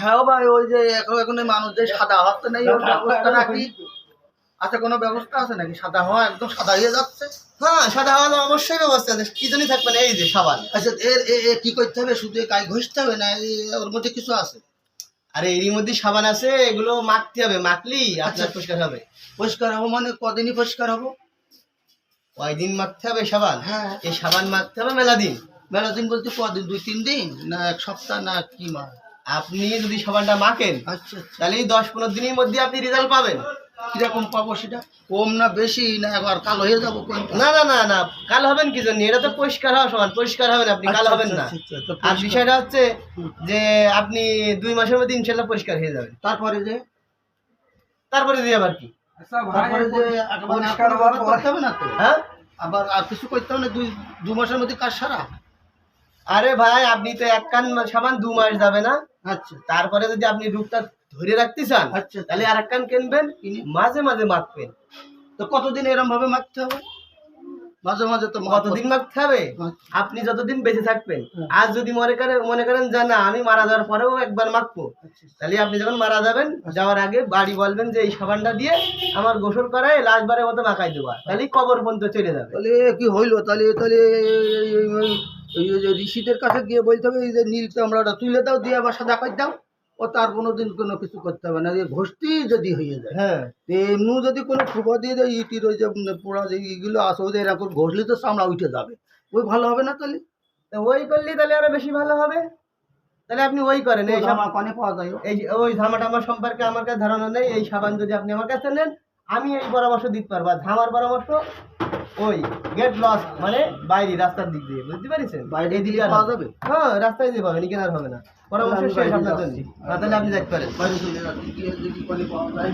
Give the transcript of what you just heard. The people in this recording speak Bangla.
হ্যাঁ ভাই, ওই যে এখন মানুষ যে সাদা হচ্ছে নেই, ওর ব্যবস্থা নাকি আচ্ছা? কোনো ব্যবস্থা আছে নাকি সাদা হওয়া, একদম সাদা হয়ে যাচ্ছে? হ্যাঁ, সাদা হওয়ার অবশ্যই ব্যবস্থা আছে। কি জন্য থাকবে না? এই যে সাবান। আচ্ছা, কি করতে হবে? শুধু গায়ে ঘষতে হবে না ওর মধ্যে কিছু আছে? আরে এরই মধ্যে সাবান আছে, এগুলো মাখতে হবে, মাখলি আচ্ছা, আপনার পরিষ্কার হবে। পরিষ্কার হবো মানে কদিনই পরিষ্কার হবো? কয়দিন মাখতে হবে সাবান? হ্যাঁ, এই সাবান মাখতে হবে মেলা দিন। মেলা দিন বলতে কদিন? 2-3 দিন না 1 সপ্তাহ না কি মাস? আপনি যদি সাবানটা মাখেন আচ্ছা, তাহলে এই 10-15 দিনের মধ্যে আপনি রেজাল্ট পাবেন। কিরকম পাবো সেটা? কম না বেশি, না একবার কালো হয়ে যাবো? না না না না, কাল হবেন কি জন্য? এটা তো পরিষ্কার হওয়া সমান, পরিষ্কার হবেন আপনি, কাল হবেন না। আর বিষয়টা হচ্ছে যে আপনি 2 মাসের মধ্যে ইনশাল্লাহ পরিষ্কার হয়ে যাবেন। তারপরে যে আবার কি? তারপরে যে পরিষ্কার করতে হবে না তো? হ্যাঁ, আবার আর কিছু করতে হবে না? 2 মাসের মধ্যে কাজ সারা? আরে ভাই, আপনি তো এক কান সাবান 2 মাস যাবে না। আচ্ছা, তারপরে যদি আপনি রূপটা ধরে রাখতে চান আচ্ছা, তাহলে আর এক কান কিনবেন, মাঝে মাঝে মাখবেন। তো কতদিন এরম ভাবে মাখতে হবে? মাঝে মাঝে তো কতদিন মাখতে হবে? আচ্ছা। আপনি যতদিন বেঁচে থাকবেন। হুম। আজ যদি মনে করেন যে না আমি মারা যাওয়ার পরেও একবার মাখবো, তাহলে আপনি যখন মারা যাবেন, যাওয়ার আগে বাড়ি বলবেন যে এই সাবানটা দিয়ে আমার গোসল করায় লাশবারের মতো মাখাই দেবা, তাহলে কবর পর্যন্ত চলে যাবে। তাহলে কি হইলো? তাহলে তাহলে এই যে ঋষিদের কাছে গিয়ে বলতে হবে এই যে নীল চামড়াটা তুলে দাও, দিয়ে আবার সাদা করে দাও। ও তার কোনোদিন কোনো কিছু করতে হবে না, এই ঘষতি যদি হয়ে যায়। হ্যাঁ, এমনি যদি কোনো ফুকা দিয়ে দেয়, ইটির ওই যে পোড়া যে ইগুলো আছে ওদের এরকম ঘষলে তো চামড়া উঠে যাবে, ওই ভালো হবে না? তাহলে তো ওই করলে তাহলে আরো বেশি ভালো হবে। তাহলে আপনি ওই করেন। এই আমার কানে পাওয়া যায়? এই যে ওই ধামাটা আমার সম্পর্কে আমার কাছে ধারণা নেই। এই সাবান যদি আপনি আমার কাছে নেন, আমি এই পরামর্শ দিতে পারবো। আর ধামার পরামর্শ ওই গেট লস, মানে বাইরে রাস্তার দিক দিয়ে, বুঝতে পারছেন? বাইরে এই দিকে দিয়ে পাওয়া যাবে? হ্যাঁ, রাস্তায় দিয়ে পাবেন, কেনার হবে না। পরামর্শ আমি শেষ বাইরে আপনার জন্য। যাচ্ছি। তাহলে আপনি যাইতে পারেন। বাইরে চলে যাচ্ছি, গিয়ে দেখি কানে পাওয়া যায়।